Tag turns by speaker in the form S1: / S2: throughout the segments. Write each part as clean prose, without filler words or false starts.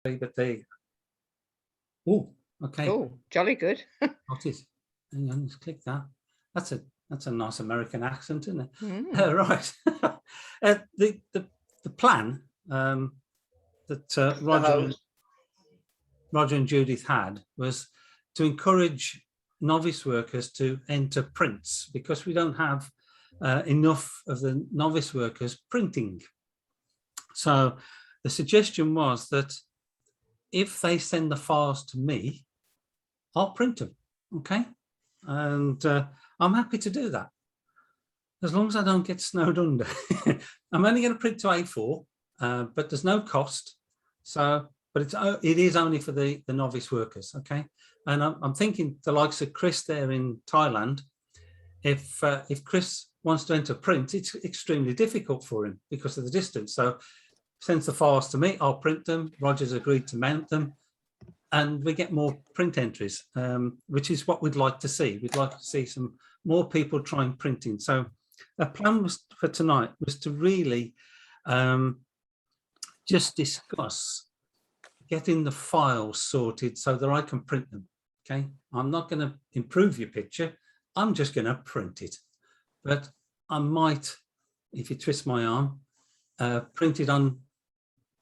S1: but they. Oh, okay.
S2: Oh, jolly good.
S1: Got it. Hang on, just click that. That's a nice American accent, isn't it?
S2: Mm.
S1: Right. The plan that Roger and Judith had was to encourage novice workers to enter prints, because we don't have enough of the novice workers printing. So the suggestion was that if they send the files to me, I'll print them, okay? And I'm happy to do that, as long as I don't get snowed under. I'm only going to print to A4, but there's no cost. So, but it is only for the novice workers, okay? And I'm thinking the likes of Chris there in Thailand, if Chris wants to enter print, it's extremely difficult for him because of the distance. So sends the files to me, I'll print them. Roger's agreed to mount them, and we get more print entries, which is what we'd like to see. We'd like to see some more people trying printing. So the plan was for tonight was to really just discuss getting the files sorted so that I can print them. Okay, I'm not going to improve your picture, I'm just going to print it. But I might, if you twist my arm, print it on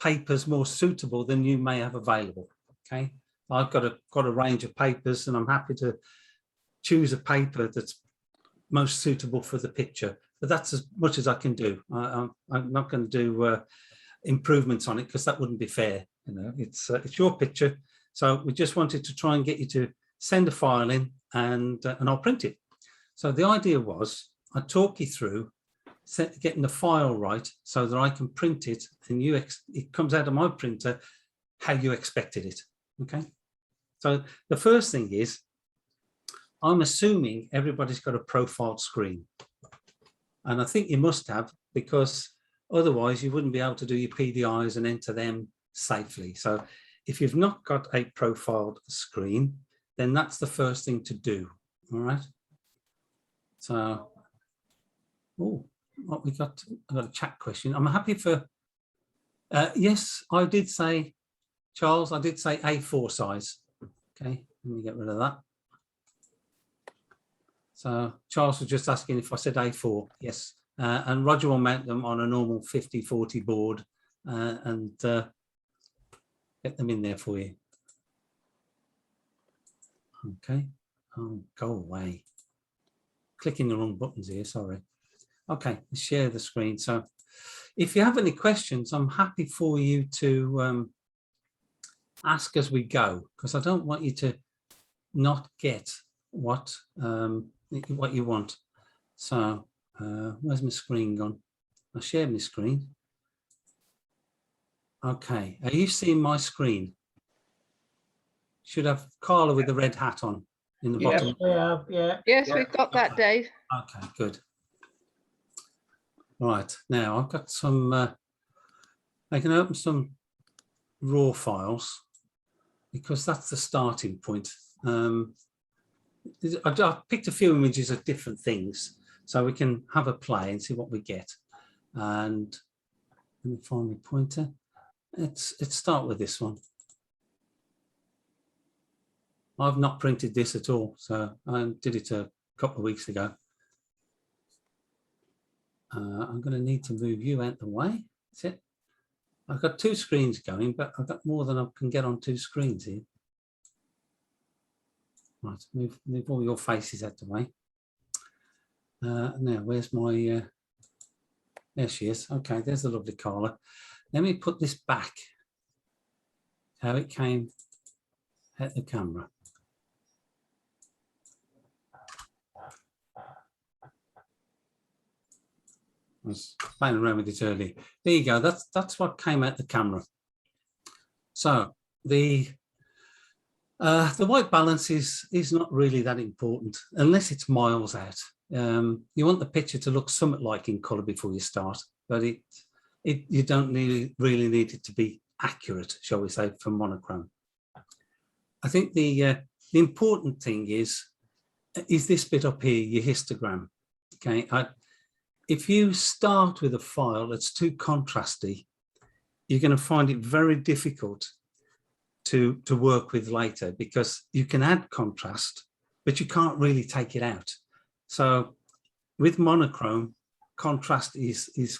S1: papers more suitable than you may have available. Okay, I've got a range of papers, and I'm happy to choose a paper that's most suitable for the picture. But that's as much as I can do. I'm not going to do improvements on it, because that wouldn't be fair. You know, it's your picture, so we just wanted to try and get you to send a file in, and I'll print it. So the idea was I'd talk you through getting the file right so that I can print it, and it comes out of my printer how you expected it. Okay, so the first thing is, I'm assuming everybody's got a profile screen, and I think you must have, because otherwise you wouldn't be able to do your PDIs and enter them safely. So if you've not got a profiled screen, then that's the first thing to do. All right, so what we got, I got a chat question. I'm happy for yes, I did say, Charles, I did say A4 size. Okay, let me get rid of that. So Charles was just asking if I said A4. Yes, and Roger will mount them on a normal 50/40 board and get them in there for you. Okay, go away. Clicking the wrong buttons here, sorry. Okay, share the screen. So if you have any questions, I'm happy for you to ask as we go, because I don't want you to not get what you want. So where's my screen gone? I shared my screen. Okay, are you seeing my screen? Should have Carla with the red hat on in the bottom.
S3: Yes, we have, yeah.
S2: Yes, we've got that, Dave.
S1: Okay, good. Right, now I've got some, I can open some raw files, because that's the starting point. I've picked a few images of different things, so we can have a play and see what we get. And let me find my pointer. Let's start with this one. I've not printed this at all, so I did it a couple of weeks ago. I'm going to need to move you out the way. That's it. I've got two screens going, but I've got more than I can get on two screens here. Right, move all your faces out the way. Now, where's my... there she is. Okay, there's the lovely Carla. Let me put this back, how it came at the camera. I was playing around with it earlier. There you go. That's what came out the camera. So the white balance is not really that important unless it's miles out. You want the picture to look somewhat like in colour before you start, but you don't really need it to be accurate, shall we say, for monochrome. I think the important thing is this bit up here, your histogram. Okay, if you start with a file that's too contrasty, you're going to find it very difficult to work with later, because you can add contrast, but you can't really take it out. So with monochrome, contrast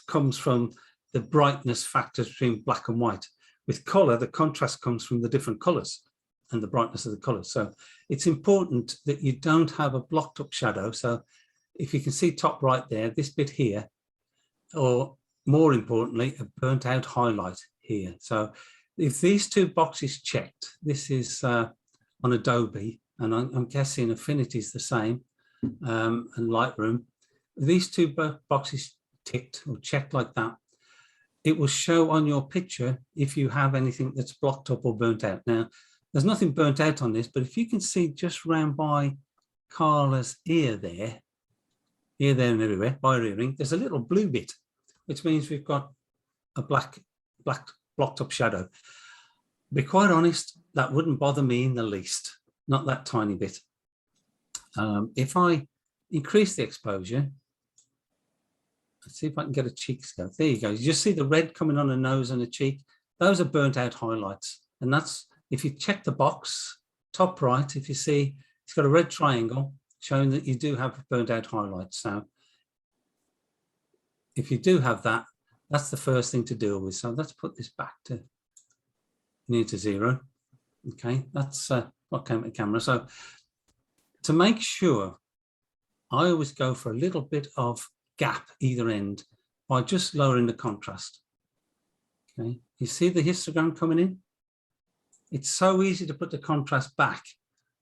S1: comes from the brightness factors between black and white. With color, the contrast comes from the different colors and the brightness of the colors. So it's important that you don't have a blocked up shadow. So if you can see top right there, this bit here, or more importantly, a burnt out highlight here. So if these two boxes checked, this is on Adobe, and I'm guessing Affinity is the same, and Lightroom. These two boxes ticked or checked like that, it will show on your picture if you have anything that's blocked up or burnt out. Now, there's nothing burnt out on this, but if you can see just round by Carla's ear there, and everywhere, by her earring, there's a little blue bit, which means we've got a black blocked up shadow. To be quite honest, that wouldn't bother me in the least, not that tiny bit. If I increase the exposure, let's see if I can get a cheek scope. There you go. You just see the red coming on the nose and the cheek. Those are burnt out highlights. And that's, if you check the box, top right, if you see, it's got a red triangle showing that you do have burnt out highlights. So if you do have that, that's the first thing to deal with. So let's put this back to near to 0. Okay, that's what came with the camera. So to make sure, I always go for a little bit of gap either end by just lowering the contrast. Okay, you see the histogram coming in? It's so easy to put the contrast back,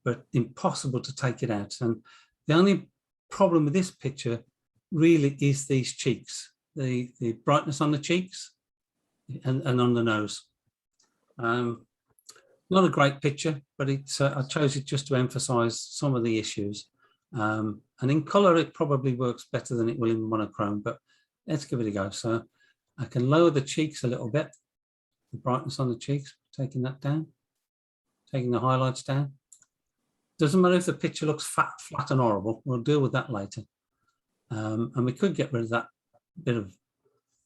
S1: but impossible to take it out. And the only problem with this picture really is these cheeks, the brightness on the cheeks and on the nose. Not a great picture, but it's I chose it just to emphasize some of the issues. And in color, it probably works better than it will in monochrome, but let's give it a go. So I can lower the cheeks a little bit, the brightness on the cheeks, taking that down, taking the highlights down. Doesn't matter if the picture looks flat and horrible, we'll deal with that later. And we could get rid of that bit of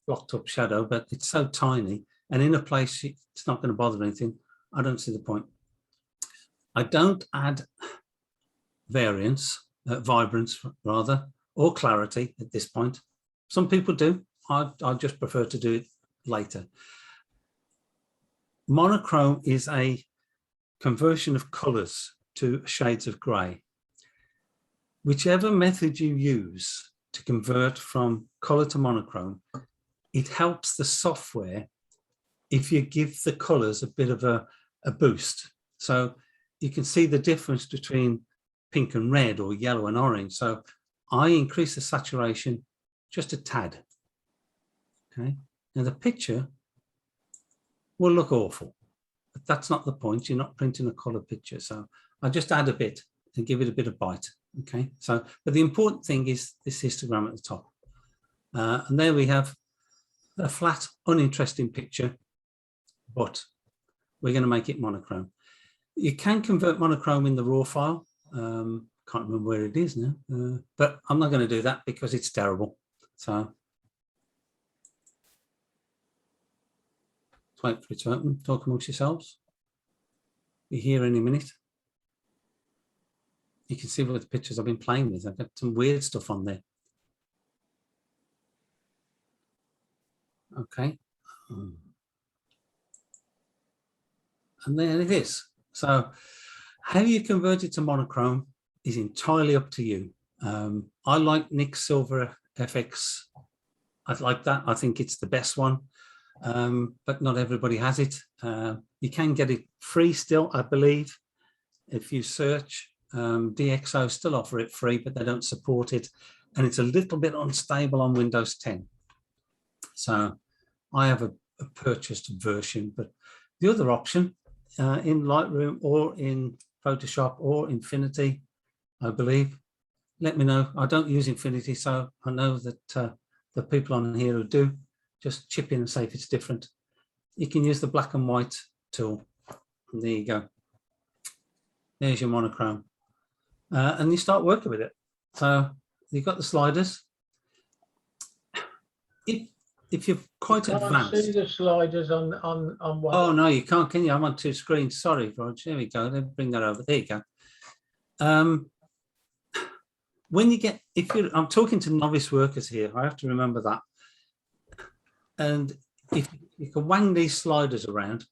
S1: blocked up shadow, but it's so tiny, and in a place it's not going to bother anything. I don't see the point. I don't add variance, vibrance rather, or clarity at this point. Some people do. I just prefer to do it later. Monochrome is a conversion of colors to shades of grey. Whichever method you use to convert from color to monochrome, it helps the software if you give the colors a bit of a boost. So you can see the difference between pink and red or yellow and orange. So I increase the saturation just a tad. Okay, now the picture will look awful, but that's not the point. You're not printing a color picture. So I just add a bit and give it a bit of bite. Okay, so, but the important thing is this histogram at the top. And there we have a flat, uninteresting picture, but we're going to make it monochrome. You can convert monochrome in the raw file. Can't remember where it is now, but I'm not going to do that because it's terrible. So let's wait for it to open. Talk amongst yourselves. Be here any minute. You can see what the pictures I've been playing with. I've got some weird stuff on there. Okay. And there it is. So how you convert it to monochrome is entirely up to you. I like Nik Silver FX. I like that. I think it's the best one, but not everybody has it. You can get it free still, I believe. If you search, DxO still offer it free, but they don't support it. And it's a little bit unstable on Windows 10. So I have a purchased version, but the other option in Lightroom or in Photoshop or Infinity, I believe, let me know. I don't use Infinity, so I know that the people on here who do, just chip in and say if it's different. You can use the black and white tool. And there you go. There's your monochrome. And you start working with it. So you've got the sliders. if you're quite
S3: Can't
S1: advanced.
S3: see the sliders on one.
S1: Oh no, you can't, can you? I'm on two screens. Sorry, Roger. There we go. Let me bring that over. There you go. When you get, I'm talking to novice workers here. I have to remember that. And if you can wang these sliders around,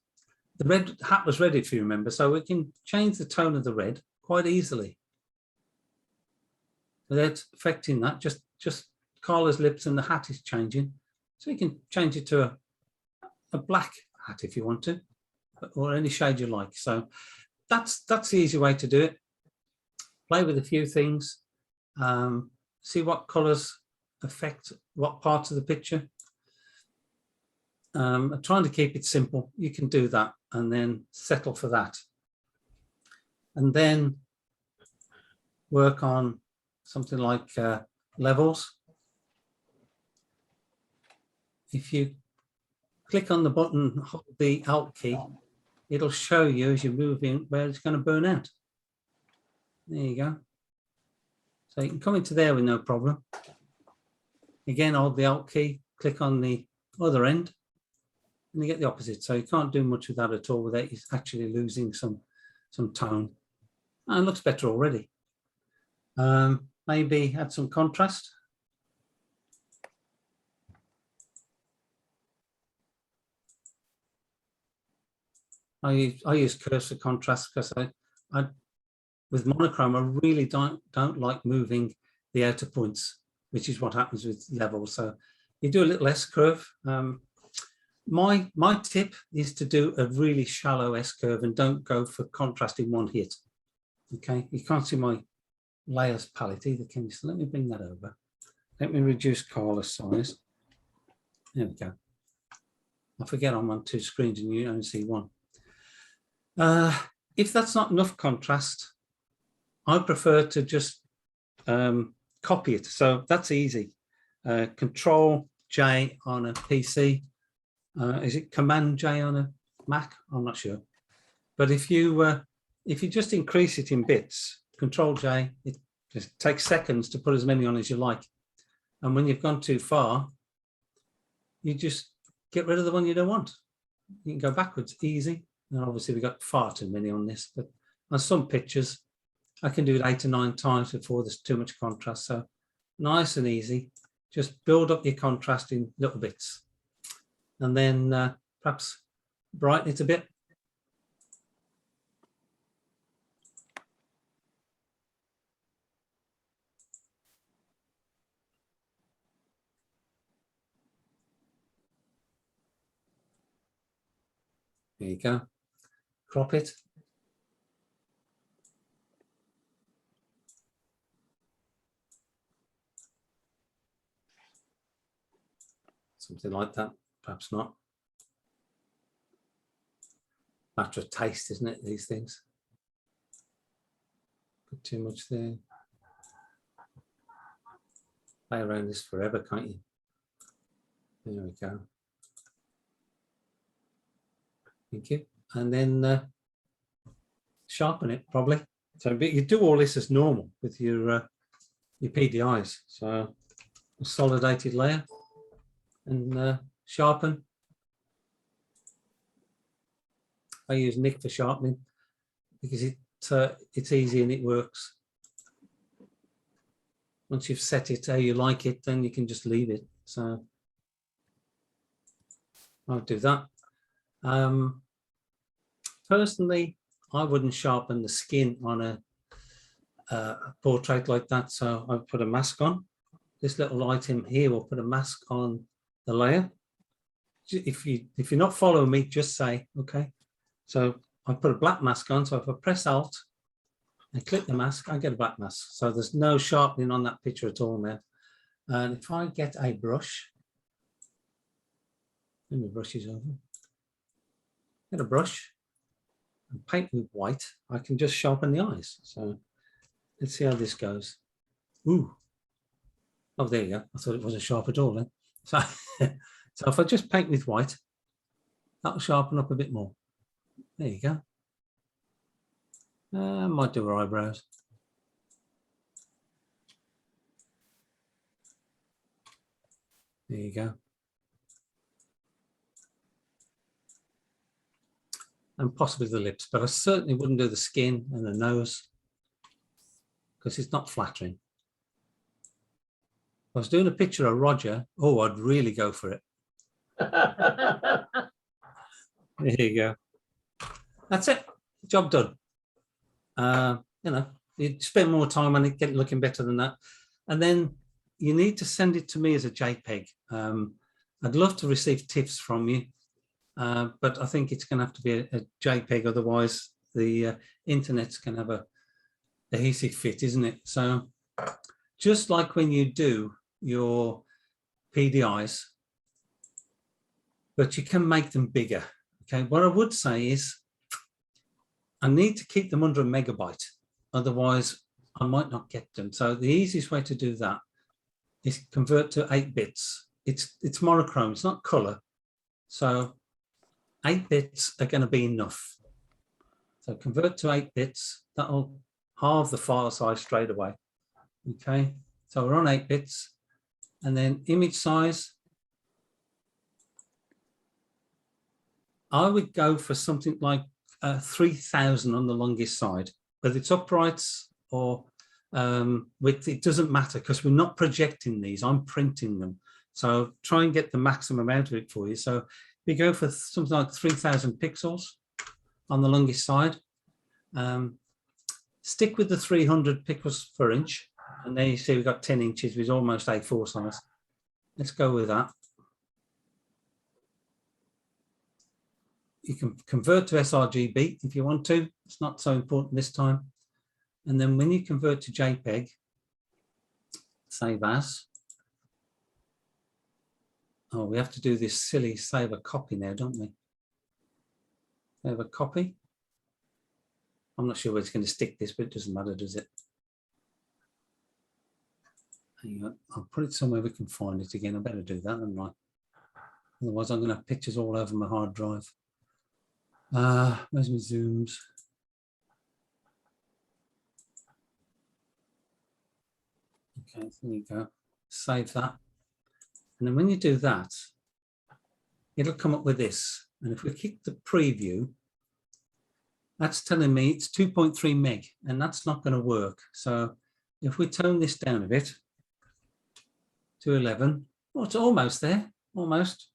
S1: the red hat was red, if you remember, so we can change the tone of the red quite easily without affecting that. Just Carla's lips and the hat is changing, so you can change it to a black hat if you want to, or any shade you like. So that's the easy way to do it. Play with a few things, see what colours affect what parts of the picture. I'm trying to keep it simple. You can do that and then settle for that. And then work on something like levels. If you click on the button, hold the Alt key, it'll show you as you move in where it's going to burn out. There you go. So you can come into there with no problem. Again, hold the Alt key, click on the other end, and you get the opposite. So you can't do much with that at all without you actually losing some tone. And it looks better already. Maybe add some contrast. I use curves for contrast because I with monochrome I really don't like moving the outer points, which is what happens with levels. So you do a little S curve. My tip is to do a really shallow S curve and don't go for contrast in one hit. Okay, you can't see my layers palette either, can you? So let me bring that over. Let me reduce Carla's size. There we go. I forget I'm on two screens and you only see one. If that's not enough contrast, I prefer to just copy it. So that's easy. Control J on a PC. Is it Command J on a Mac? I'm not sure. But if you just increase it in bits, Control J, it just takes seconds to put as many on as you like. And when you've gone too far, you just get rid of the one you don't want. You can go backwards, easy. And obviously we've got far too many on this, but on some pictures, I can do it 8 to 9 times before there's too much contrast. So nice and easy. Just build up your contrast in little bits. And then perhaps brighten it a bit. There you go. Crop it. Something like that, perhaps not. Matter of taste, isn't it, these things? Put too much there. Play around this forever, can't you? There we go. Thank you. And then sharpen it probably. So but you do all this as normal with your PDIs. So consolidated layer and sharpen. I use Nik for sharpening because it's easy and it works. Once you've set it how you like it, then you can just leave it. So I'll do that. Personally, I wouldn't sharpen the skin on a portrait like that, so I put a mask on. This little item here will put a mask on the layer. If you're not following me, just say okay. So I put a black mask on. So if I press Alt and click the mask, I get a black mask. So there's no sharpening on that picture at all now. And if I get a brush, let me brush it over. Get a brush and paint with white. I can just sharpen the eyes. So let's see how this goes. Ooh. Oh, there you go. I thought it wasn't sharp at all then. So, so if I just paint with white, that'll sharpen up a bit more. There you go. I might do her eyebrows. There you go. and possibly the lips, but I certainly wouldn't do the skin and the nose because it's not flattering. If I was doing a picture of Roger, oh, I'd really go for it. There you go. That's it. Job done. You know, you spend more time on it, get it looking better than that. And then you need to send it to me as a JPEG. I'd love to receive tips from you, but I think it's going to have to be a JPEG. Otherwise, the internet's going to have a adhesive fit, isn't it? So just like when you do your PDIs, but you can make them bigger. Okay, what I would say is I need to keep them under a megabyte. Otherwise, I might not get them. So the easiest way to do that is convert to 8 bits. It's monochrome, it's not color. So 8 bits are going to be enough. So convert to 8 bits. That'll halve the file size straight away. Okay, so we're on 8 bits. And then image size. I would go for something like 3000 on the longest side, whether it's uprights or width, it doesn't matter because we're not projecting these, I'm printing them. So try and get the maximum out of it for you. So we go for something like 3000 pixels on the longest side. Stick with the 300 pixels per inch. And there you see we've got 10 inches, which is almost A4 size. Let's go with that. You can convert to sRGB if you want to. It's not so important this time. And then when you convert to JPEG, save as. Oh, we have to do this silly save a copy now, don't we? Save a copy. I'm not sure where it's going to stick this, but it doesn't matter, does it? Hang on. I'll put it somewhere we can find it again. I better do that, haven't I? Otherwise, I'm going to have pictures all over my hard drive. Where's my zooms? Okay, there you go. Save that. And then when you do that, it'll come up with this. And if we click the preview, that's telling me it's 2.3 meg, and that's not going to work. So if we tone this down a bit to 11, well, it's almost there, almost.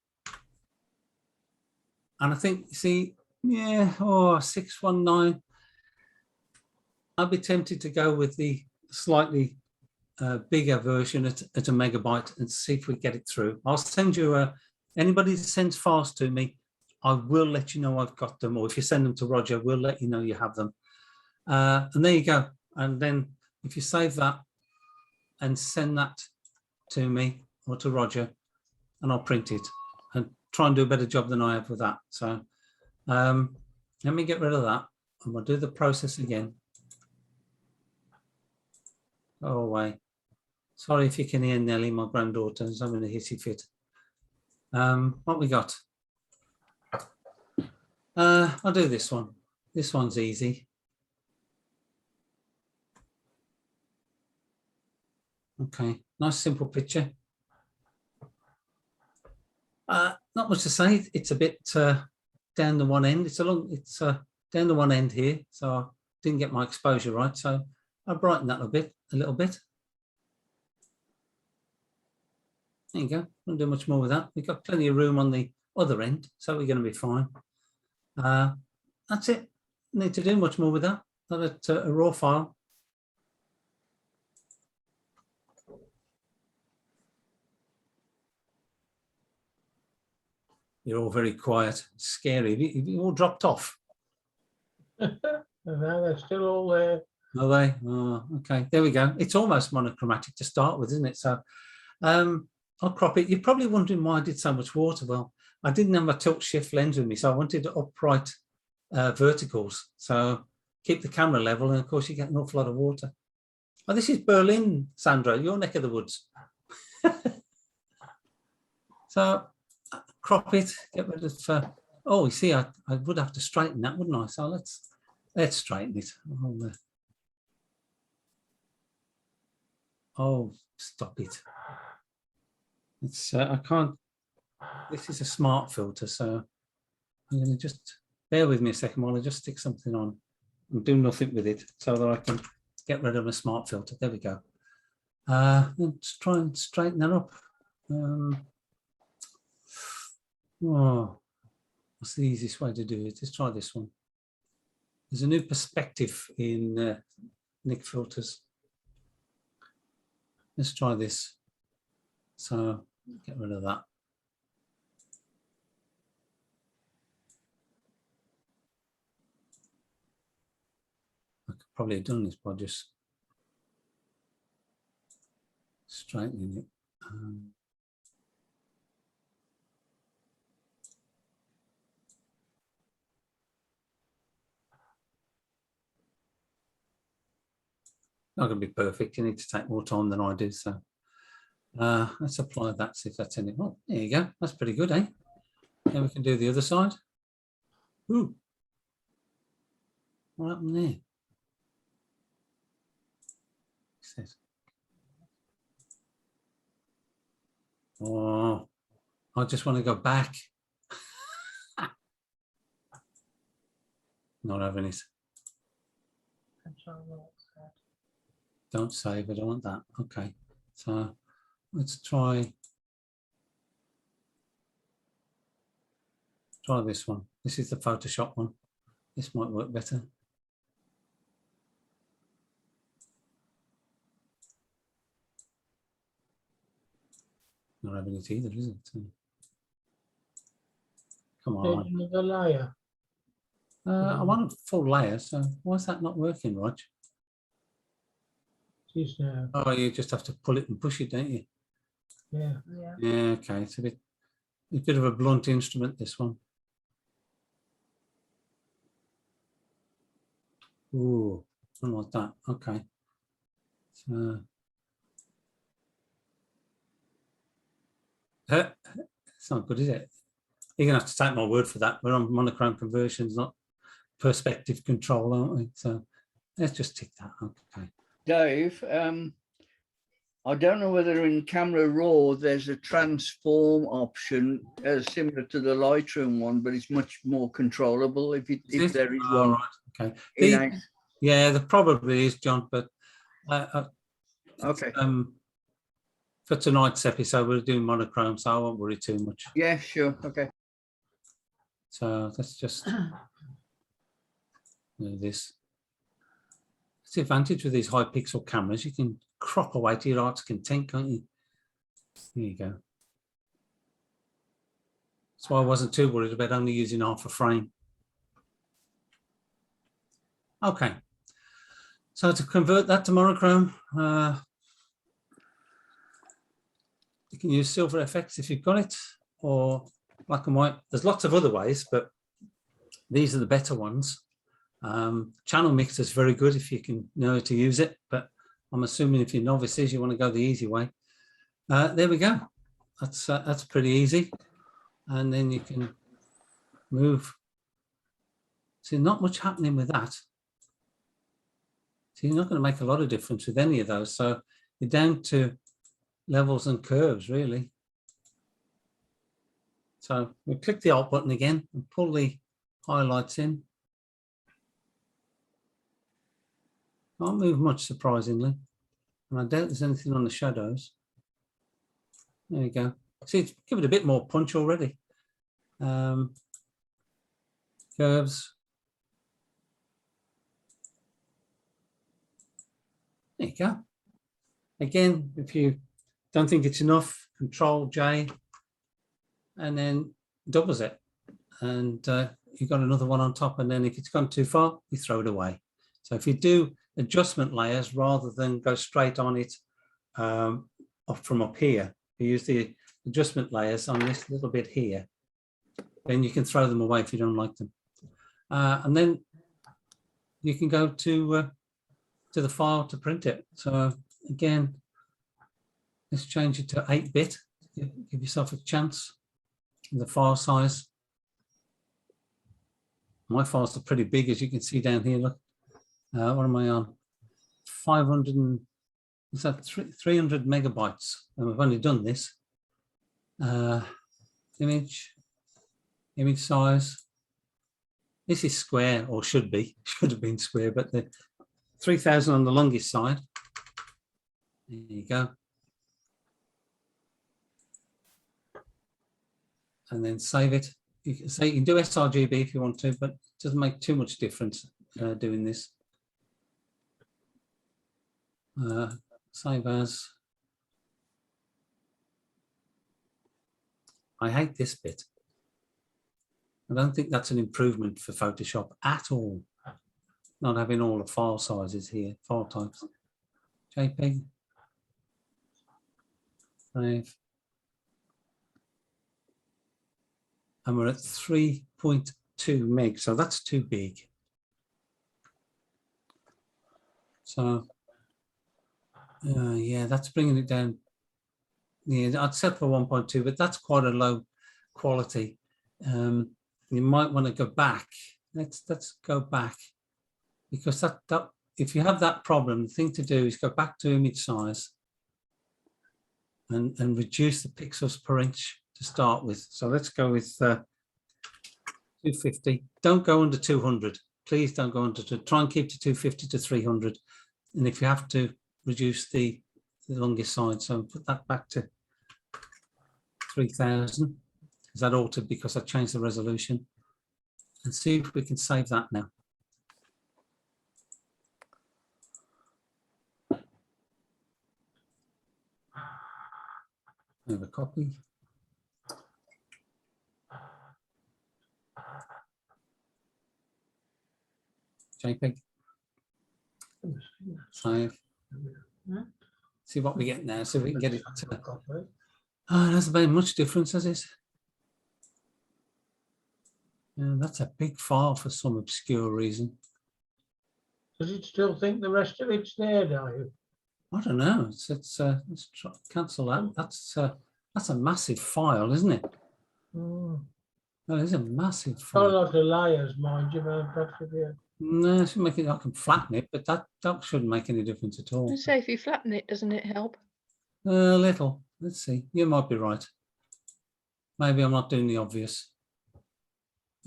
S1: And I think, see, yeah, 619. I'd be tempted to go with the slightly bigger version at a megabyte and see if we get it through. I'll send you anybody that sends files to me, I will let you know I've got them, or if you send them to Roger, we'll let you know you have them. And there you go. And then if you save that and send that to me or to Roger, and I'll print it and try and do a better job than I have with that. So let me get rid of that, and we'll do the process again. Go away. Sorry if you can hear Nellie, my granddaughter, is having a hissy fit. What we got? I'll do this one. This one's easy. Okay, nice simple picture. Not much to say. It's a bit down the one end. It's down the one end here, so I didn't get my exposure right. So I'll brighten that a little bit. There you go. Won't do much more with that. We've got plenty of room on the other end, so we're going to be fine. That's it. Need to do much more with that. Not a raw file. You're all very quiet. It's scary. Have you all dropped off?
S3: No, they're still all there.
S1: Are they? Oh, okay. There we go. It's almost monochromatic to start with, isn't it? So I'll crop it. You're probably wondering why I did so much water. Well, I didn't have my tilt shift lens with me, so I wanted upright verticals. So keep the camera level, and of course you get an awful lot of water. Oh, this is Berlin, Sandra, your neck of the woods. So crop it, get rid of. Oh, you see, I would have to straighten that, wouldn't I? So let's straighten it. Oh, stop it. It's I can't. This is a smart filter, so I'm going to just bear with me a second while I just stick something on and do nothing with it so that I can get rid of my smart filter. There we go. Let's try and straighten that up. Oh, what's the easiest way to do it? Let's try this one. There's a new perspective in Nik Filters. Let's try this. So get rid of that. I could probably have done this by just straightening it. Not going to be perfect. You need to take more time than I do. So let's apply that, see if that's any. Oh, there you go. That's pretty good, eh? Then we can do the other side. Ooh. What happened there? Oh, I just want to go back. Not having it. Don't save, I don't want that. Okay, so let's try this one. This is the Photoshop one. This might work better. Not having it either, is it? Come on.
S3: Another layer.
S1: I want a full layer, so why is that not working, Rog?
S3: It is now.
S1: Oh, you just have to pull it and push it, don't you?
S3: Yeah.
S1: Yeah, okay. It's a bit of a blunt instrument, this one. Ooh, I like that. Okay. So it's not good, is it? You're gonna have to take my word for that. We're on monochrome conversions, not perspective control, aren't we? So let's just tick that. Okay.
S4: Dave, I don't know whether in Camera Raw there's a transform option similar to the Lightroom one, but it's much more controllable if there is one.
S1: Right. Okay. Yeah, there probably is, John, but
S4: okay.
S1: For tonight's episode, we're doing monochrome, so I won't worry too much.
S4: Yeah, sure. Okay.
S1: So let's just do this. That's the advantage with these high pixel cameras. You can crop away to your heart's content, can't you? There you go. That's why I wasn't too worried about only using half a frame. Okay. So to convert that to monochrome, you can use Silver FX if you've got it, or black and white. There's lots of other ways, but these are the better ones. Channel Mixer is very good if you can know how to use it, but I'm assuming if you're novices, you want to go the easy way. There we go. That's pretty easy. And then you can move. See, not much happening with that. So you're not going to make a lot of difference with any of those. So you're down to levels and curves, really. So we click the Alt button again and pull the highlights in. Can't move much, surprisingly. And I doubt there's anything on the shadows. There you go. See, give it a bit more punch already. Curves. There you go. Again, if you don't think it's enough, Control J, and then doubles it. And you've got another one on top. And then if it's gone too far, you throw it away. So if you do adjustment layers rather than go straight on it from up here, you use the adjustment layers on this little bit here, then you can throw them away if you don't like them. And then you can go to the file to print it. So again, let's change it to 8-bit. Give yourself a chance. The file size. My files are pretty big, as you can see down here. Look, what am I on? 500 and is that 300 megabytes? And we've only done this. Image size. This is square, or should be, should have been square, but the 3000 on the longest side. There you go. And then save it. You can say you can do sRGB if you want to, but it doesn't make too much difference doing this. Save as. I hate this bit. I don't think that's an improvement for Photoshop at all. Not having all the file sizes here, file types. JPEG. Save. And we're at 3.2 meg, so that's too big. So, yeah, that's bringing it down. Yeah, I'd set for 1.2, but that's quite a low quality. You might want to go back. Let's go back, because that if you have that problem, the thing to do is go back to image size and reduce the pixels per inch to start with. So let's go with 250. Don't go under 200. Please don't go under. Try and keep to 250 to 300. And if you have to, reduce the longest side. So put that back to 3000. Is that altered because I changed the resolution? And see if we can save that now. I have a copy. JPEG. Save. See what we get now. So we can get it. Oh, it hasn't made much difference, has it? Yeah, that's a big file for some obscure reason.
S3: Does it still think the rest of it's there, Dave?
S1: I don't know. Let's try, cancel that. That's a massive file, isn't it?
S3: Oh.
S1: That is a massive
S3: Got a
S1: file.
S3: lot of layers, mind you, but perhaps if you.
S1: No, it should make it. I can flatten it, but that shouldn't make any difference at all.
S2: I say if you flatten it, doesn't it help?
S1: A little. Let's see. You might be right. Maybe I'm not doing the obvious.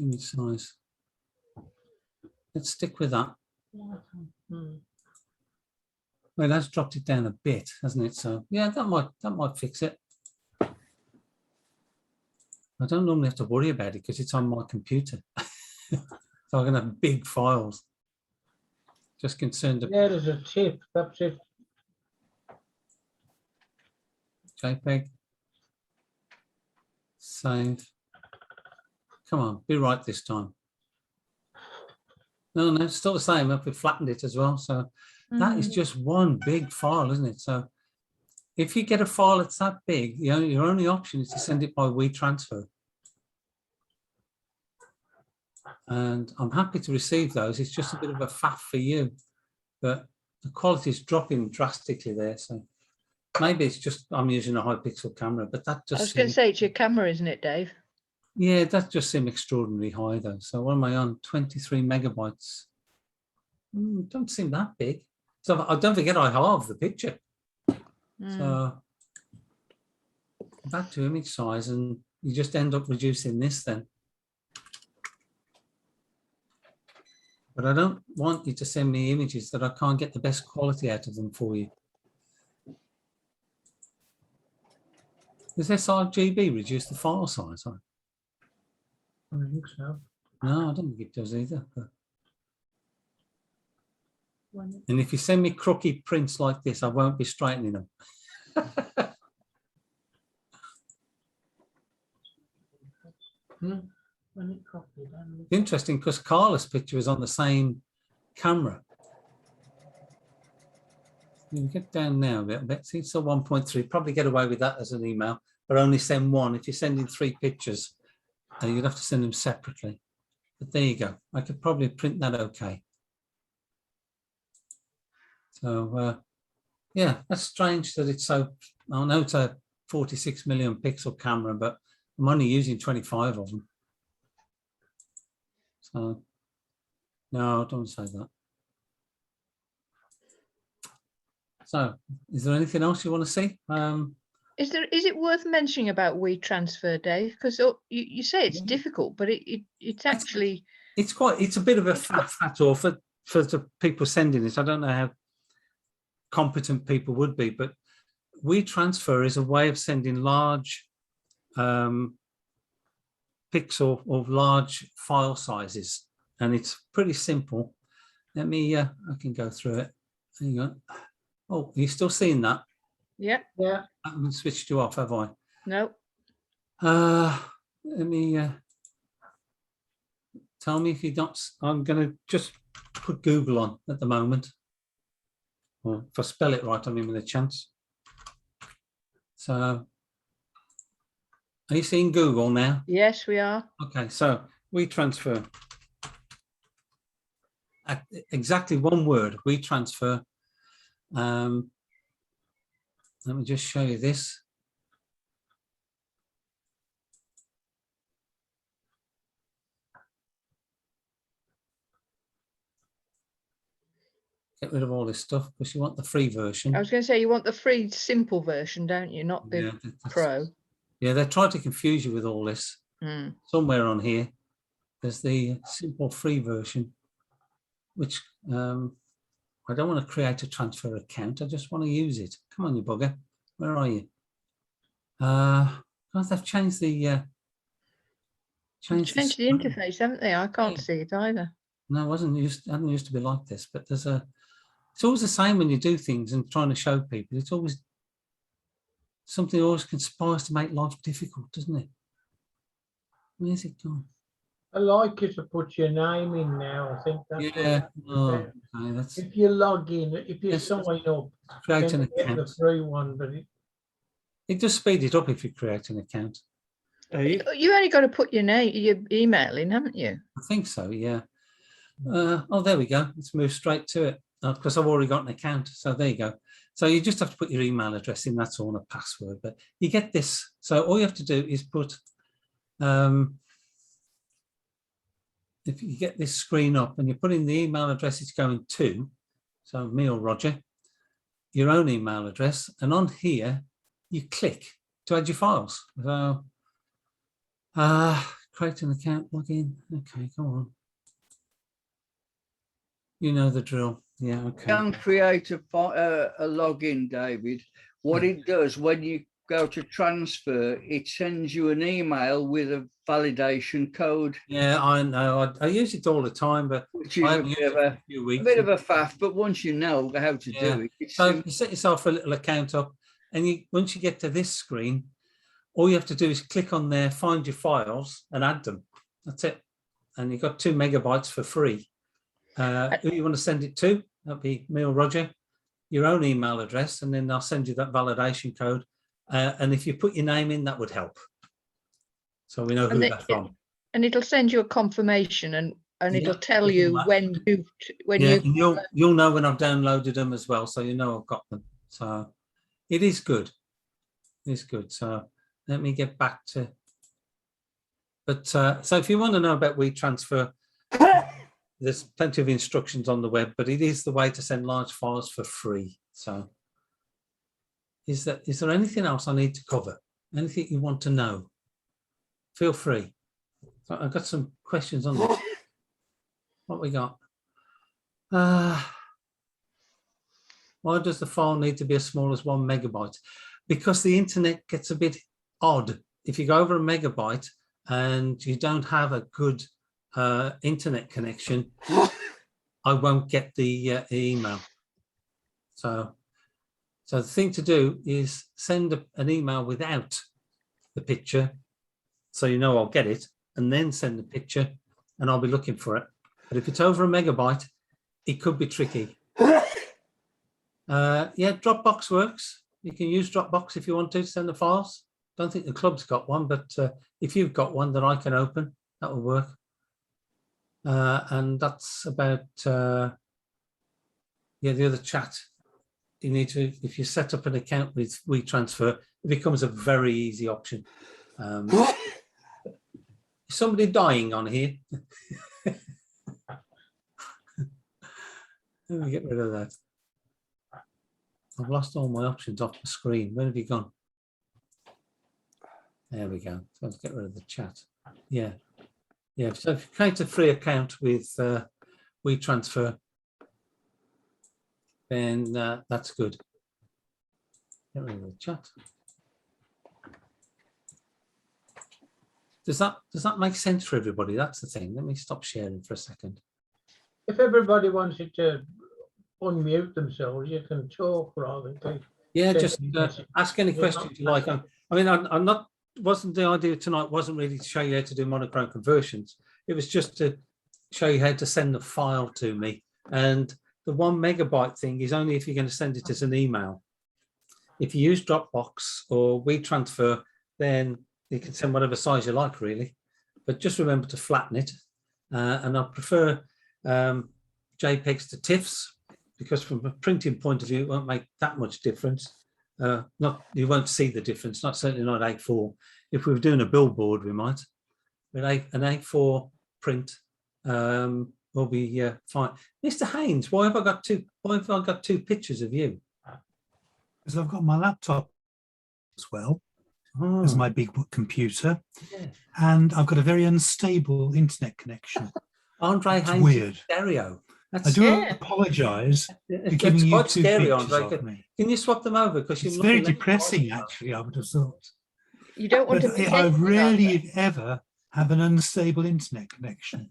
S1: Image size. Let's stick with that. Well, that's dropped it down a bit, hasn't it? So yeah, that might fix it. I don't normally have to worry about it because it's on my computer. So I'm gonna have big files. Just concerned about
S3: Yeah, there's a tip. Perhaps if
S1: JPEG. Save. Come on, be right this time. No, it's still the same. We've flattened it as well. So that is just one big file, isn't it? So if you get a file that's that big, your only option is to send it by WeTransfer. And I'm happy to receive those. It's just a bit of a faff for you, but the quality is dropping drastically there. So maybe it's just I'm using a high pixel camera, but that
S2: I was
S1: just
S2: going to
S1: seems,
S2: say it's your camera, isn't it, Dave?
S1: yeah, that just seemed extraordinarily high though. So what am I on? 23 megabytes. Don't seem that big. So don't forget I halved the picture. So back to image size, and you just end up reducing this then. But I don't want you to send me images that I can't get the best quality out of them for you. Does sRGB reduce the file size?
S3: I think so.
S1: No, I don't think it does either. But... And if you send me crooked prints like this, I won't be straightening them.
S3: When it copied,
S1: Interesting, because Carla's picture is on the same camera. You can get down now a little bit. See, it's a 1.3. Probably get away with that as an email, but only send one. If you're sending 3 pictures, you'd have to send them separately. But there you go. I could probably print that okay. So, yeah, that's strange that it's so. I know it's a 46 million pixel camera, but I'm only using 25 of them. So, no, don't say that. So, is there anything else you want to see?
S2: Is it worth mentioning about WeTransfer, Dave? Because you say it's difficult, but it's actually
S1: it's a bit of a fat or for the people sending this. I don't know how competent people would be, but WeTransfer is a way of sending large pics or large file sizes, and it's pretty simple. Let me, I can go through it. Hang on. Oh, are you still seeing that?
S2: Yep.
S3: Yeah,
S1: I haven't switched you off, have I?
S2: No.
S1: Let me tell me if you don't. I'm going to just put Google on at the moment. Well, if I spell it right, I mean with a chance. So, are you seeing Google now?
S2: Yes, we are.
S1: Okay, so WeTransfer. Exactly one word, WeTransfer. Let me just show you this. Get rid of all this stuff because you want the free version.
S2: I was going to say you want the free simple version, don't you? Not the pro.
S1: Yeah, they try to confuse you with all this.
S2: Mm.
S1: Somewhere on here, there's the simple free version, which I don't want to create a transfer account. I just want to use it. Come on, you bugger. Where are you? They've changed the
S2: Changed the
S1: screen.
S2: interface, haven't they? I can't see it either.
S1: No, it hadn't used to be like this, but it's always the same when you do things and trying to show people. It's always something always conspires to make life difficult, doesn't it? Where's it gone?
S3: I like you to put your name in now. I think that's
S1: Yeah. Oh,
S3: okay,
S1: that's
S3: if you log in, if you
S1: Yes,
S3: sign up,
S1: create
S3: then
S1: an
S3: you get the
S1: account.
S3: free one, but
S1: It does speed it up if you create an account.
S2: You only got to put your name, your email in, haven't you?
S1: I think so, yeah. Oh, there we go. Let's move straight to it because I've already got an account. So there you go. So you just have to put your email address in. That's all, and a password. But you get this. So all you have to do is put, if you get this screen up and you put in the email address it's going to, so me or Roger, your own email address, and on here you click to add your files. So create an account, log in. Okay, go on. You know the drill. Yeah, okay.
S4: Can create a login, David. What it does when you go to transfer, it sends you an email with a validation code.
S1: Yeah, I know. I use it all the time, but
S4: Which is
S1: I
S4: a
S1: haven't used
S4: bit
S1: it
S4: of
S1: for
S4: a,
S1: a few weeks.
S4: bit of a faff, but once you know how to
S1: Yeah.
S4: do it, it's
S1: So
S4: simple.
S1: you set yourself a little account up, and once you get to this screen, all you have to do is click on there, find your files, and add them. That's it. And you've got 2 megabytes for free. Who you want to send it to? That'd be me or Roger. Your own email address, and then I'll send you that validation code. And if you put your name in, that would help. So we know who that's from.
S2: And it'll send you a confirmation, and
S1: Yeah,
S2: it'll tell you
S1: that.
S2: when
S1: Yeah,
S2: you.
S1: and you'll know when I've downloaded them as well, so you know I've got them. So it is good. It's good. So let me get back to. But so if you want to know about WeTransfer, there's plenty of instructions on the web, but it is the way to send large files for free. So is there anything else I need to cover? Anything you want to know? Feel free. So I've got some questions on this. What we got? Why does the file need to be as small as 1 megabyte? Because the internet gets a bit odd. If you go over a megabyte and you don't have a good internet connection, I won't get the email. So the thing to do is send an email without the picture, so you know I'll get it, and then send the picture, and I'll be looking for it. But if it's over a megabyte, it could be tricky. Yeah, Dropbox works. You can use Dropbox if you want to send the files. Don't think the club's got one, but if you've got one that I can open, that will work. And that's about the other chat. You need to, if you set up an account with WeTransfer, it becomes a very easy option. Is somebody dying on here? Let me get rid of that. I've lost all my options off the screen. Where have you gone? There we go. So let's get rid of the chat. Yeah. Yeah, so if you create a free account with WeTransfer, then that's good. Get rid of the chat. Does that make sense for everybody? That's the thing. Let me stop sharing for a second.
S3: If everybody wanted to unmute themselves, you can talk rather than.
S1: Yeah,
S3: Send
S1: just
S3: me a message.
S1: ask any
S3: Yeah,
S1: questions you like. I mean, I'm not. Wasn't the idea tonight? Wasn't really to show you how to do monochrome conversions. It was just to show you how to send the file to me. And the 1 megabyte thing is only if you're going to send it as an email. If you use Dropbox or WeTransfer, then you can send whatever size you like, really. But just remember to flatten it. And I prefer JPEGs to TIFFs, because from a printing point of view, it won't make that much difference. You won't see the difference, certainly not A4. If we were doing a billboard, we might. But an A4 print will be fine. Mr. Haynes, why have I got two pictures of you?
S5: Because I've got my laptop as well as my big computer, and I've got a very unstable internet connection.
S1: Andre
S5: It's
S1: Haynes
S5: weird.
S1: stereo.
S5: I do
S2: Yeah.
S5: apologise for
S1: That's
S5: giving you
S1: quite
S5: two
S1: scary,
S5: pictures
S1: Andre.
S5: of me.
S1: Can you swap them over? Because
S5: It's very depressing, actually, I would have thought.
S2: You don't want
S5: But
S2: to.
S5: I rarely ever have an unstable internet connection.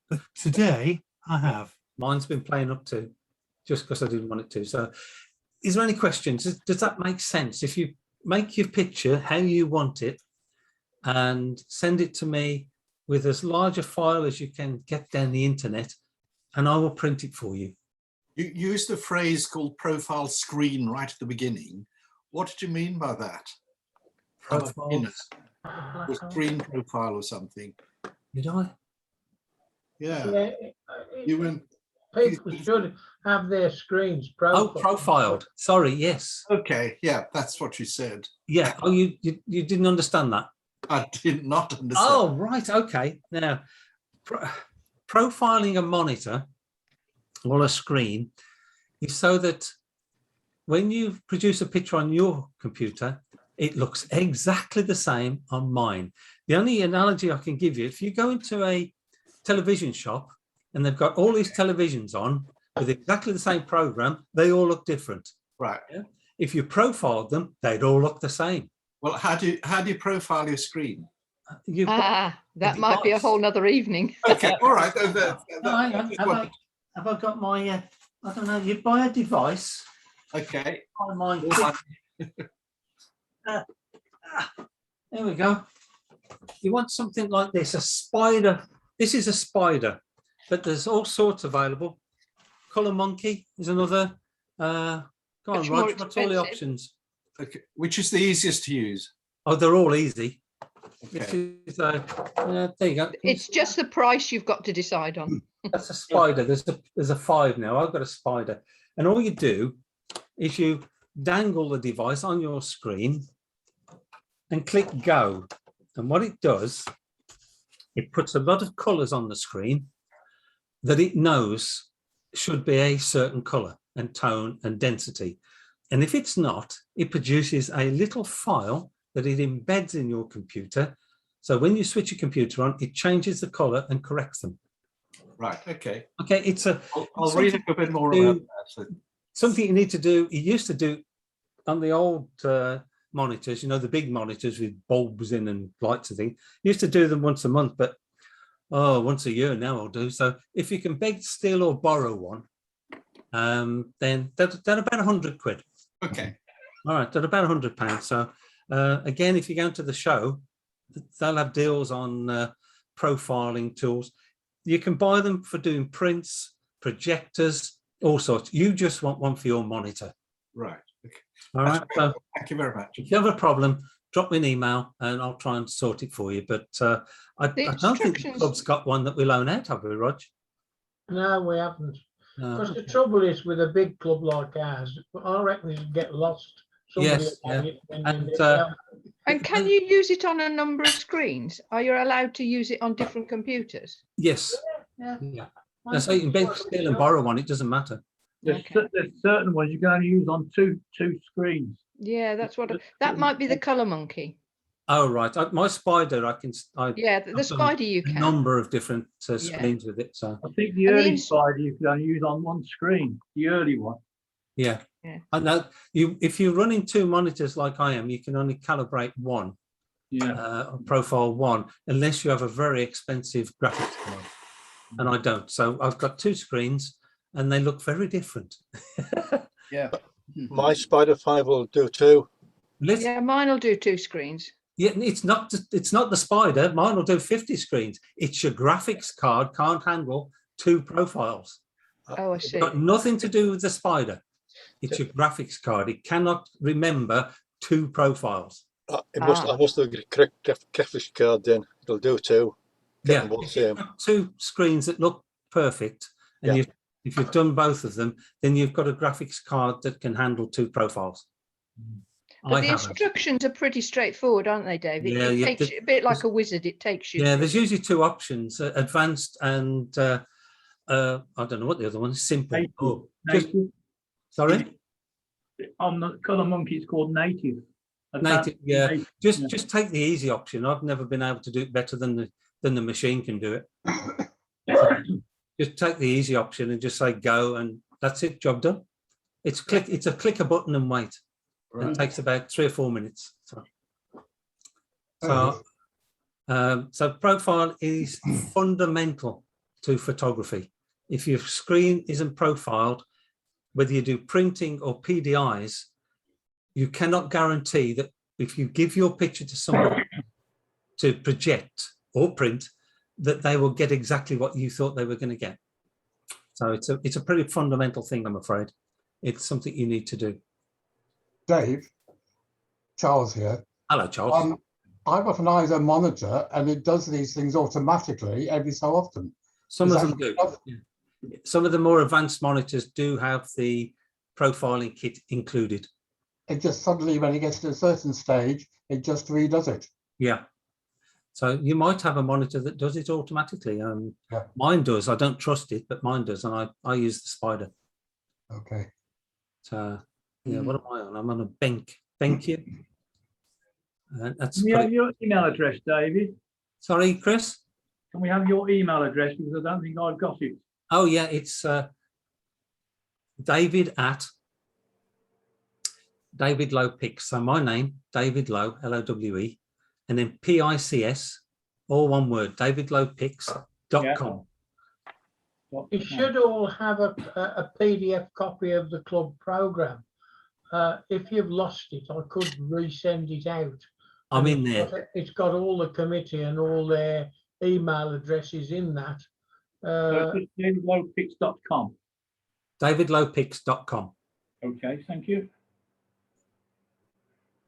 S5: But today I have.
S1: Mine's been playing up too, just because I didn't want it to. So, is there any questions? Does that make sense? If you make your picture how you want it and send it to me with as large a file as you can get down the internet, and I will print it for you.
S6: You used a phrase called profile screen right at the beginning. What did you mean by that?
S1: Profiles.
S6: Or screen profile or something?
S1: Did I?
S6: Yeah. You went.
S3: People should have their screens
S1: Oh,
S3: profiled.
S1: profiled. Sorry. Yes.
S6: Okay. Yeah, that's what you said.
S1: Yeah. Oh, you didn't understand that.
S6: I did not understand.
S1: Oh, right. Okay. Now, profiling a monitor or a screen is so that when you produce a picture on your computer, it looks exactly the same on mine. The only analogy I can give you, if you go into a television shop and they've got all these televisions on with exactly the same program, they all look different.
S6: Right.
S1: Yeah? If you profiled them, they'd all look the same.
S6: Well, how do you profile your screen?
S1: You've got,
S2: That might be a
S1: device.
S2: whole nother evening.
S6: Okay. All right.
S1: no, hang on. Have I got my, I don't know, you buy a device.
S6: Okay.
S1: On mine. There we go. You want something like this, a spider. This is a spider, but there's all sorts available. Color Monkey is another. Go on,
S2: Much more
S1: Rog, what's all the
S2: expensive.
S1: options?
S6: Okay. Which is the easiest to use?
S1: Oh, they're all easy.
S6: Okay.
S1: This is, there you go.
S2: It's just the price you've got to decide on.
S1: That's a spider. There's a 5 now. I've got a spider, and all you do is you dangle the device on your screen and click go. And what it does, it puts a lot of colors on the screen that it knows should be a certain color and tone and density. And if it's not, it produces a little file that it embeds in your computer. So when you switch your computer on, it changes the color and corrects them.
S6: Right. Okay.
S1: Okay, it's a
S6: I'll read a bit more
S1: do-
S6: about that.
S1: something you need to do. You used to do on the old monitors, you know, the big monitors with bulbs in and lights and things. You used to do them once a month, but once a year now I'll do. So if you can beg, steal or borrow one, then they're about 100 quid.
S6: Okay.
S1: All right, they're about £100. So again, if you go to the show, they'll have deals on profiling tools. You can buy them for doing prints, projectors, all sorts. You just want one for your monitor.
S6: Right. Okay.
S1: All right. So
S6: Thank you very much.
S1: if you have a problem, drop me an email and I'll try and sort it for you. But I don't think the
S2: instructions-
S1: club's got one that we loan out, have we, Rog?
S3: No, we haven't.
S1: No.
S3: Because the trouble is with a big club like ours, I reckon you get lost. Somebody
S1: Yes,
S3: will have
S1: yeah.
S3: it when
S1: And,
S3: you get down.
S2: And can you use it on a number of screens? Are you allowed to use it on different computers?
S1: Yes.
S3: Yeah.
S1: Yeah. No, so you can beg, steal and borrow one. It doesn't matter.
S3: There's certain ones you can only use on two screens.
S2: Yeah, that's what. That might be the Color Monkey.
S1: Oh, right. My Spider,
S2: Yeah, the
S1: I've done
S2: Spider you
S1: a
S2: can.
S1: number of different
S2: Yeah.
S1: screens with it. So
S7: I think the
S2: And the
S7: early
S2: ins-
S7: Spider you could only use on one screen, the early one.
S1: yeah.
S2: Yeah.
S1: I know if you're running two monitors like I am, you can only calibrate one,
S7: Yeah.
S1: profile one, unless you have a very expensive graphics card. And I don't. So I've got two screens and they look very different.
S4: Yeah.
S8: My Spider 5 will do too.
S1: Let's-
S2: Yeah, mine will do two screens.
S1: Yeah, it's not the Spider. Mine will do 50 screens. It's your graphics card can't handle two profiles.
S2: Oh, I see.
S1: Got nothing to do with the Spider. It's your graphics card. It cannot remember two profiles.
S8: I
S2: Ah.
S8: must have a correct graphics card then. It'll do too. Get
S1: Yeah,
S8: them both
S1: if you've
S8: same.
S1: got two screens that look perfect, and
S8: Yeah.
S1: if you've done both of them, then you've got a graphics card that can handle two profiles.
S2: But
S1: I
S2: the
S1: haven't.
S2: instructions are pretty straightforward, aren't they, David?
S1: Yeah,
S2: It
S1: yeah,
S2: takes you a bit like a wizard. It takes you.
S1: Yeah, there's usually two options: advanced and I don't know what the other one is. Simple.
S7: Native.
S1: Oh, just,
S7: Native.
S1: sorry,
S7: On the Colour Monkey, it's called native. Advanced
S1: native. Yeah,
S7: native,
S1: just
S7: yeah.
S1: just take the easy option. I've never been able to do it better than the machine can do it. So just take the easy option and just say go, and that's it. Job done. It's a click a button and wait. It takes about 3 or 4 minutes. So profile is fundamental to photography. If your screen isn't profiled, whether you do printing or PDIs, you cannot guarantee that if you give your picture to somebody to project or print, that they will get exactly what you thought they were going to get. So it's a pretty fundamental thing, I'm afraid. It's something you need to do.
S9: Dave, Charles here.
S1: Hello, Charles.
S9: I've got an ISO monitor and it does these things automatically every so often.
S1: Some
S9: Is
S1: of
S9: that
S1: them do.
S9: good enough?
S1: Yeah. Some of the more advanced monitors do have the profiling kit included.
S9: It just suddenly, when it gets to a certain stage, it just redoes it.
S1: Yeah. So you might have a monitor that does it automatically.
S9: Yeah.
S1: Mine does. I don't trust it, but mine does, and I use the Spider.
S9: Okay.
S1: So yeah, what am I on? I'm on a Benq. That's
S7: Can we have
S1: pretty-
S7: your email address, David?
S1: Sorry, Chris.
S7: Can we have your email address? Because I don't think I've got it.
S1: Oh yeah, it's David at David Lowe Pics. So my name, David Lowe, Lowe, and then PICS, all one word, davidlowepics.com.
S3: You should all have a PDF copy of the club program. If you've lost it, I could resend it out.
S1: I'm
S3: And
S1: in there.
S3: It's got all the committee and all their email addresses in that.
S7: So it's just davidlowepics.com.
S1: davidlowepics.com.
S7: Okay, thank you.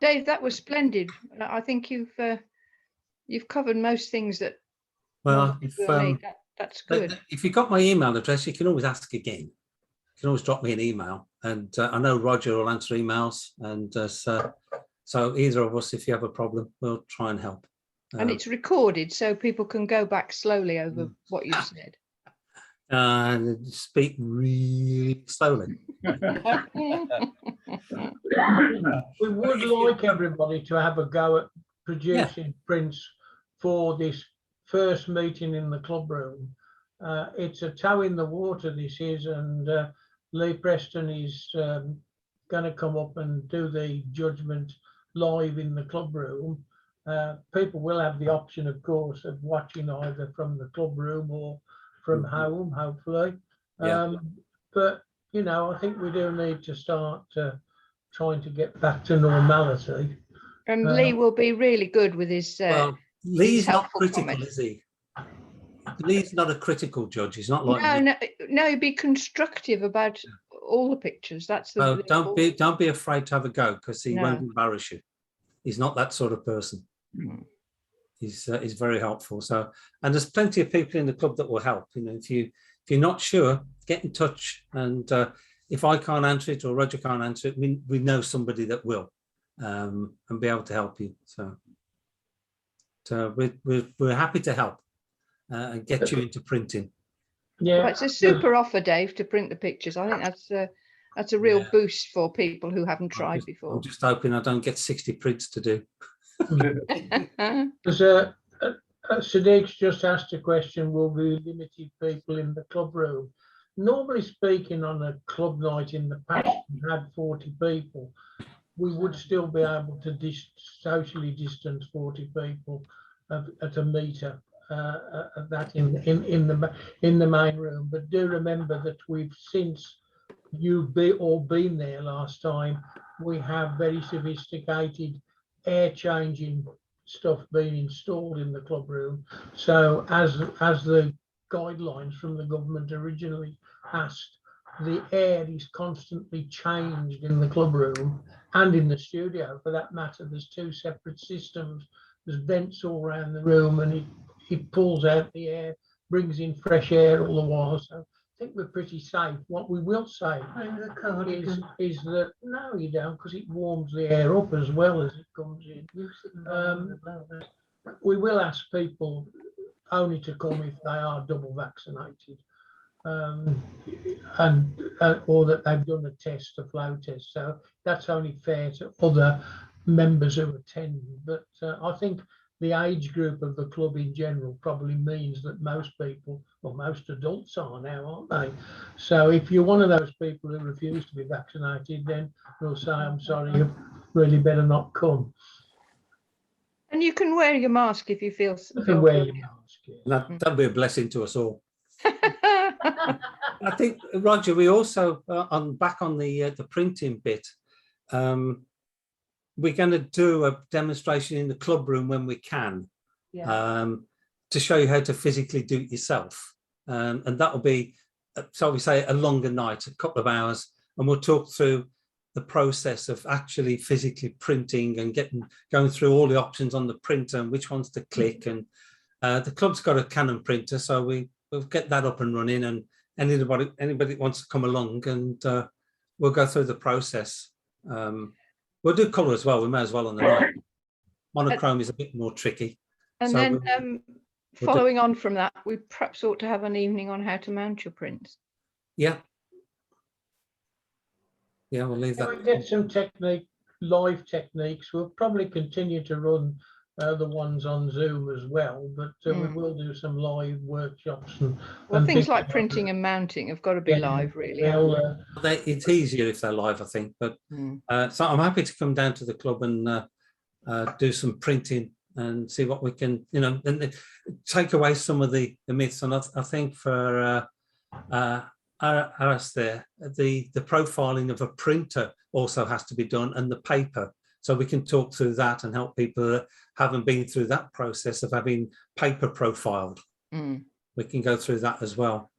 S2: Dave, that was splendid. I think you've covered most things that.
S1: Well,
S2: most people need. That's good.
S1: if you've got my email address, you can always ask again. You can always drop me an email, and I know Roger will answer emails, and so either of us, if you have a problem, we'll try and help.
S2: And it's recorded, so people can go back slowly over what you've said.
S1: And speak really slowly.
S3: We would like everybody to have a go at producing prints for this first meeting in the club room. It's a toe in the water, this is, and Lee Preston is going to come up and do the judgment live in the club room. People will have the option, of course, of watching either from the club room or from home, hopefully.
S1: Yeah.
S3: But, you know, I think we do need to start trying to get back to normality.
S2: And Lee will be really good with his.
S1: Well, Lee's not
S2: helpful
S1: critical,
S2: comments.
S1: is he? Lee's not a critical judge. He's not like me.
S2: No, be constructive about all the pictures. That's the.
S1: So
S2: the
S1: don't be afraid to have a go, because he
S2: No.
S1: won't embarrass you. He's not that sort of person.
S2: Mm.
S1: He's very helpful. So, and there's plenty of people in the club that will help. You know, if you're not sure, get in touch. And if I can't answer it or Roger can't answer it, we know somebody that will, and be able to help you. So we're happy to help and get you into printing.
S3: Yeah,
S2: Well, it's a super offer, Dave, to print the pictures. I think that's a real
S1: Yeah.
S2: boost for people who haven't tried
S1: I'm
S2: before.
S1: just hoping I don't get 60 prints to do.
S3: There's Sadiq's just asked a question, will be limited people in the club room? Normally speaking, on a club night in the past, we had 40 people. We would still be able to socially distance 40 people at a meter of that in the main room. But do remember that we've, since you've been there last time, we have very sophisticated air changing stuff being installed in the club room. So as the guidelines from the government originally asked, the air is constantly changed in the club room and in the studio for that matter. There's two separate systems. There's vents all around the room, and it pulls out the air, brings in fresh air all the while. So I think we're pretty safe. What we will say is that no, you don't, because it warms the air up as well as it comes in. We will ask people only to come if they are double vaccinated, and or that they've done a test, a flow test. So that's only fair to other members who attend. But I think the age group of the club in general probably means that most people, or most adults are now, aren't they? So if you're one of those people who refuse to be vaccinated, then we'll say, I'm sorry, you really better not come.
S2: And you can wear your mask if you feel.
S3: You can wear your mask. Yeah.
S1: That'd be a blessing to us all. I think, Roger, we also back on the printing bit. We're going to do a demonstration in the club room when we can, to show you how to physically do it yourself. And that'll be, shall we say, a longer night, a couple of hours, and we'll talk through the process of actually physically printing and going through all the options on the printer and which ones to click. And the club's got a Canon printer, so we'll get that up and running, and anybody that wants to come along, and we'll go through the process. We'll do colour as well. We may as well on the night. Monochrome is a bit more tricky.
S2: And
S1: so
S2: then following on from that, we perhaps ought to have an evening on how to mount your prints.
S1: Yeah. Yeah, we'll leave that.
S3: We'll get some live techniques. We'll probably continue to run the ones on Zoom as well, but we will do some live workshops.
S2: And things like printing and mounting have got to be live, really.
S1: It's easier if they're live, I think. But so I'm happy to come down to the club and do some printing and see what we can, and take away some of the myths. And I think for us there, the profiling of a printer also has to be done, and the paper. So we can talk through that and help people that haven't been through that process of having paper profiled. We can go through that as well.